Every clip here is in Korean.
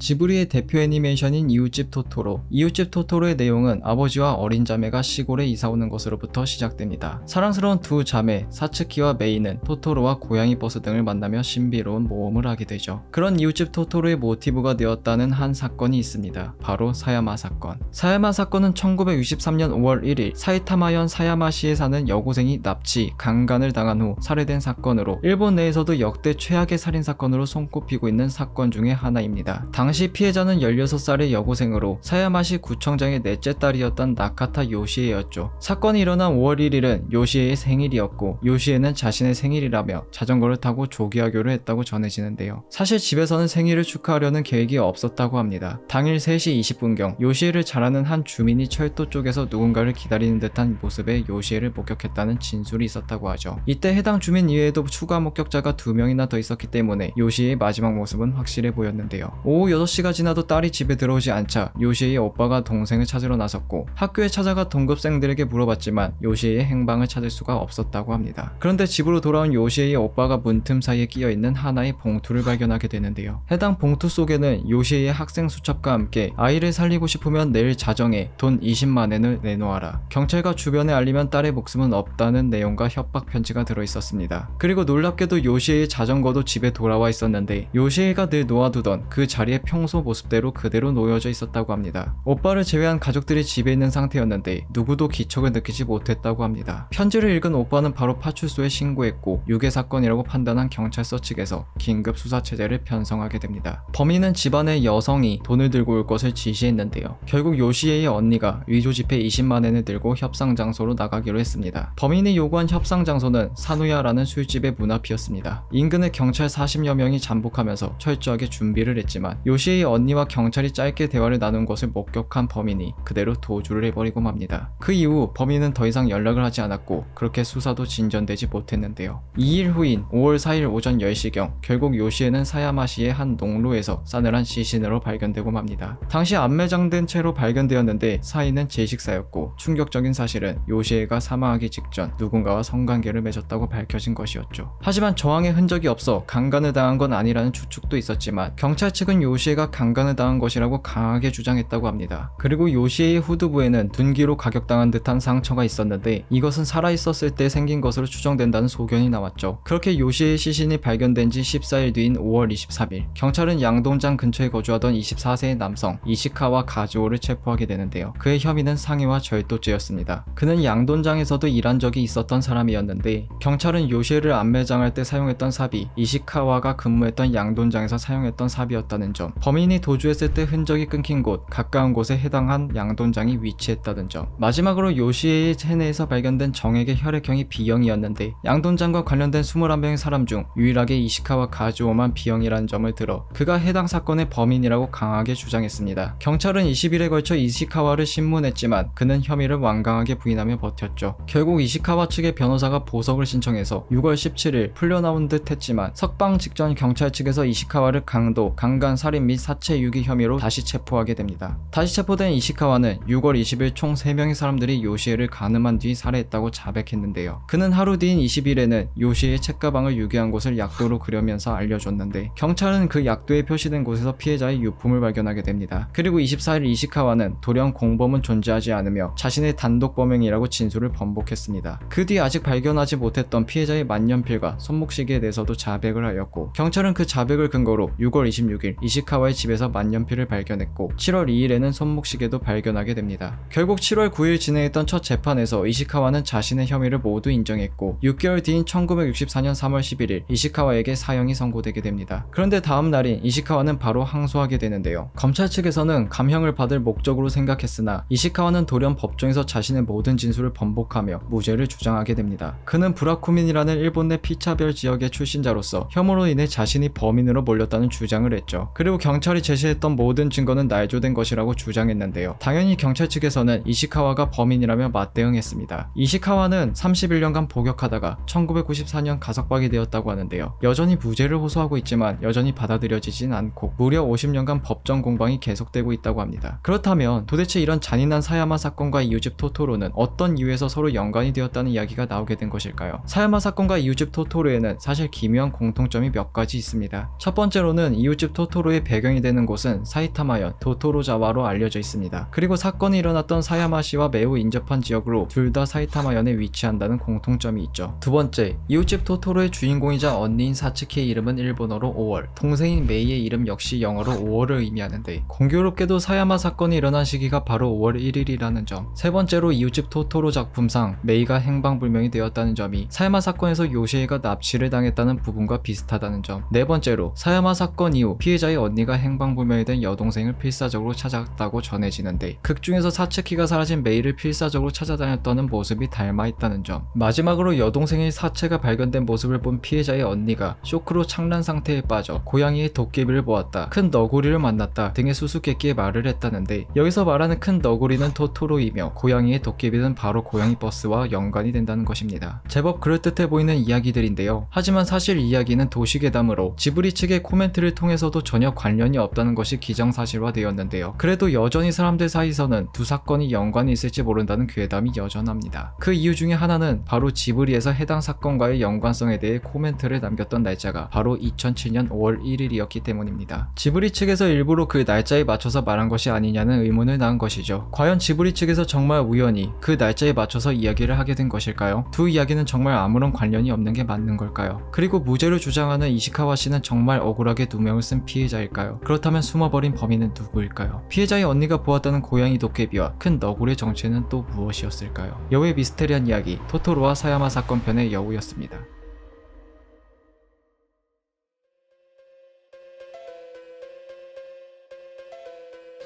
지브리의 대표 애니메이션인 이웃집 토토로. 이웃집 토토로의 내용은 아버지와 어린 자매가 시골에 이사오는 것으로부터 시작됩니다. 사랑스러운 두 자매 사츠키와 메이는 토토로와 고양이 버스 등을 만나며 신비로운 모험을 하게 되죠. 그런 이웃집 토토로의 모티브가 되었다는 한 사건이 있습니다. 바로 사야마 사건. 사야마 사건은 1963년 5월 1일 사이타마현 사야마시에 사는 여고생이 납치, 강간을 당한 후 살해된 사건으로 일본 내에서도 역대 최악의 살인사건으로 손꼽히고 있는 사건 중에 하나입니다. 당시 피해자는 16살의 여고생으로 사야마시 구청장의 넷째 딸이었던 나카타 요시에였죠. 사건이 일어난 5월 1일은 요시에의 생일이었고 요시에는 자신의 생일이라며 자전거를 타고 조기하교를 했다고 전해지는데요. 사실 집에서는 생일을 축하하려는 계획이 없었다고 합니다. 당일 3시 20분경 요시에를 잘 아는 한 주민이 철도 쪽에서 누군가를 기다리는 듯한 모습의 요시에를 목격했다는 진술이 있었다고 하죠. 이때 해당 주민 이외에도 추가 목격자가 2명이나 더 있었기 때문에 요시에의 마지막 모습은 확실해 보였는데요. 오후 6시가 지나도 딸이 집에 들어오지 않자 요시에의 오빠가 동생을 찾으러 나섰고 학교에 찾아가 동급생들에게 물어봤지만 요시에의 행방을 찾을 수가 없었다고 합니다. 그런데 집으로 돌아온 요시에의 오빠가 문틈 사이에 끼어있는 하나의 봉투를 발견하게 되는데요. 해당 봉투 속에는 요시에의 학생 수첩과 함께 아이를 살리고 싶으면 내일 자정에 돈 20만엔을 내놓아라. 경찰과 주변에 알리면 딸의 목숨은 없다는 내용과 협박 편지가 들어있었습니다. 그리고 놀랍게도 요시에의 자전거도 집에 돌아와 있었는데 요시에가 늘 놓아두던 그 자리에 평소 모습대로 그대로 놓여져 있었다고 합니다. 오빠를 제외한 가족들이 집에 있는 상태였는데 누구도 기척을 느끼지 못했다고 합니다. 편지를 읽은 오빠는 바로 파출소에 신고했고 유괴 사건이라고 판단한 경찰서 측에서 긴급 수사 체제를 편성하게 됩니다. 범인은 집안의 여성이 돈을 들고 올 것을 지시했는데요. 결국 요시에의 언니가 위조 지폐 20만엔을 들고 협상 장소로 나가기로 했습니다. 범인이 요구한 협상 장소는 사누야라는 술집의 문 앞이었습니다. 인근의 경찰 40여 명이 잠복하면서 철저하게 준비를 했지만 요시에의 언니와 경찰이 짧게 대화를 나눈 것을 목격한 범인이 그대로 도주를 해버리고 맙니다. 그 이후 범인은 더 이상 연락을 하지 않았고 그렇게 수사도 진전되지 못했는데요. 2일 후인 5월 4일 오전 10시경 결국 요시에는 사야마시의 한 농로에서 싸늘한 시신으로 발견되고 맙니다. 당시 안매장된 채로 발견되었는데 사인은 제식사였고 충격적인 사실은 요시에가 사망하기 직전 누군가와 성관계를 맺었다고 밝혀진 것이었죠. 하지만 저항의 흔적이 없어 강간을 당한 건 아니라는 추측도 있었지만 경찰 측은 요시에가 강간을 당한 것이라고 강하게 주장했다고 합니다. 그리고 요시에의 후두부에는 둔기로 가격당한 듯한 상처가 있었는데 이것은 살아있었을 때 생긴 것으로 추정된다는 소견이 나왔죠. 그렇게 요시에의 시신이 발견된 지 14일 뒤인 5월 23일 경찰은 양동장 근처에 거주하던 24세의 남성 이시카와 가즈오를 체포하게 되는데요. 그의 혐의는 상해와 절도죄였습니다. 그는 양동장에서도 일한 적이 있었던 사람이었는데 경찰은 요시에를 안매장할 때 사용했던 삽이 이시카와가 근무했던 양동장에서 사용했던 삽이었다는 점, 범인이 도주했을 때 흔적이 끊긴 곳 가까운 곳에 해당한 양동장이 위치했다는 점, 마지막으로 요시에의 체내에서 발견된 정액의 혈액형이 B형이었는데 양동장과 관련된 21명의 사람 중 유일하게 이시카와 가즈오만 B형이라는 점을 들어 그가 해당 사건의 범인이라고 강하게 주장했습니다. 경찰은 20일에 걸쳐 이시카와를 신문했지만 그는 혐의를 완강하게 부인하며 버텼죠. 결국 이시카와 측의 변호사가 보석을 신청해서 6월 17일 풀려나온 듯 했지만 석방 직전 경찰 측에서 이시카와를 강도, 강간, 살인 및 사체 유기 혐의로 다시 체포하게 됩니다. 다시 체포된 이시카와는 6월 20일 총 3명의 사람들이 요시에를 가늠한 뒤 살해했다고 자백했는데요. 그는 하루 뒤인 20일에는 요시에의 책가방을 유기한 곳을 약도로 그려면서 알려줬는데 경찰은 그 약도에 표시된 곳에서 피해자의 유품을 발견하게 됩니다. 그리고 24일 이시카와는 돌연 공범은 존재하지 않으며 자신의 단독 범행이라고 진술을 번복했습니다. 그 뒤 아직 발견하지 못했던 피해자의 만년필과 손목시계에 대해서도 자백을 하였고 경찰은 그 자백을 근거로 6월 26일 이시카와의 집에서 만년필을 발견했고 7월 2일에는 손목시계도 발견하게 됩니다. 결국 7월 9일 진행했던 첫 재판에서 이시카와는 자신의 혐의를 모두 인정했고 6개월 뒤인 1964년 3월 11일 이시카와에게 사형이 선고되게 됩니다. 그런데 다음 날인 이시카와는 바로 항소하게 되는데요. 검찰 측에서는 감형을 받을 목적으로 생각했으나 이시카와는 돌연 법정에서 자신의 모든 진술을 번복하며 무죄를 주장하게 됩니다. 그는 브라쿠민이라는 일본 내 피차별 지역의 출신자로서 혐오로 인해 자신이 범인으로 몰렸다는 주장을 했죠. 그리고 경찰이 제시했던 모든 증거는 날조된 것이라고 주장했는데요. 당연히 경찰 측에서는 이시카와가 범인이라며 맞대응했습니다. 이시카와는 31년간 복역하다가 1994년 가석방이 되었다고 하는데요. 여전히 무죄를 호소하고 있지만 여전히 받아들여지진 않고 무려 50년간 법정 공방이 계속되고 있다고 합니다. 그렇다면 도대체 이런 잔인한 사야마 사건과 이웃집 토토로는 어떤 이유에서 서로 연관이 되었다는 이야기가 나오게 된 것일까요? 사야마 사건과 이웃집 토토로에는 사실 기묘한 공통점이 몇 가지 있습니다. 첫 번째로는 이웃집 토토로의 배경이 되는 곳은 사이타마현 도토로자와로 알려져 있습니다. 그리고 사건이 일어났던 사야마시와 매우 인접한 지역으로 둘 다 사이타마현에 위치한다는 공통점이 있죠. 두 번째, 이웃집 토토로의 주인공이자 언니인 사츠키의 이름은 일본어로 5월, 동생인 메이의 이름 역시 영어로 5월을 의미하는데 공교롭게도 사야마 사건이 일어난 시기가 바로 5월 1일이라는 점. 세 번째로 이웃집 토토로 작품상 메이가 행방불명이 되었다는 점이 사야마 사건에서 요시에가 납치를 당했다는 부분과 비슷하다는 점. 네 번째로 사야마 사건 이후 피해자의 언니가 행방불명이 된 여동생을 필사적으로 찾았다고 전해지는데 극 중에서 사츠키가 사라진 메이를 필사적으로 찾아다녔다는 모습이 닮아있다는 점. 마지막으로 여동생의 사체가 발견된 모습을 본 피해자의 언니가 쇼크로 창란 상태에 빠져 고양이의 도깨비를 보았다, 큰 너구리를 만났다 등의 수수께끼의 말을 했다는데 여기서 말하는 큰 너구리는 토토로이며 고양이의 도깨비는 바로 고양이 버스와 연관이 된다는 것입니다. 제법 그럴듯해 보이는 이야기들인데요. 하지만 사실 이야기는 도시괴담으로 지브리 측의 코멘트를 통해서도 전혀 관련이 없다는 것이 기정사실화되었는데요. 그래도 여전히 사람들 사이에서는 두 사건이 연관이 있을지 모른다는 괴담이 여전합니다. 그 이유 중에 하나는 바로 지브리에서 해당 사건과의 연관성에 대해 코멘트를 남겼던 날짜가 바로 2007년 5월 1일이었기 때문입니다. 지브리 측에서 일부러 그 날짜에 맞춰서 말한 것이 아니냐는 의문을 낳은 것이죠. 과연 지브리 측에서 정말 우연히 그 날짜에 맞춰서 이야기를 하게 된 것일까요? 두 이야기는 정말 아무런 관련이 없는 게 맞는 걸까요? 그리고 무죄를 주장하는 이시카와 씨는 정말 억울하게 누명을 쓴 피해자일까요? 그렇다면 숨어버린 범인은 누구일까요? 피해자의 언니가 보았다는 고양이 도깨비와 큰 너구리의 정체는 또 무엇이었을까요? 여우의 미스테리한 이야기, 토토로와 사야마 사건 편의 여우였습니다.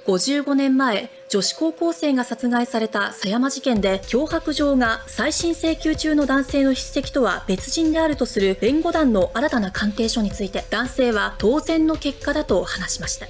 55年前、女子高校生が殺害された狭山事件で脅迫状が再審請求中の男性の筆跡とは別人であるとする弁護団の新たな鑑定書について、男性は当然の結果だと話しました。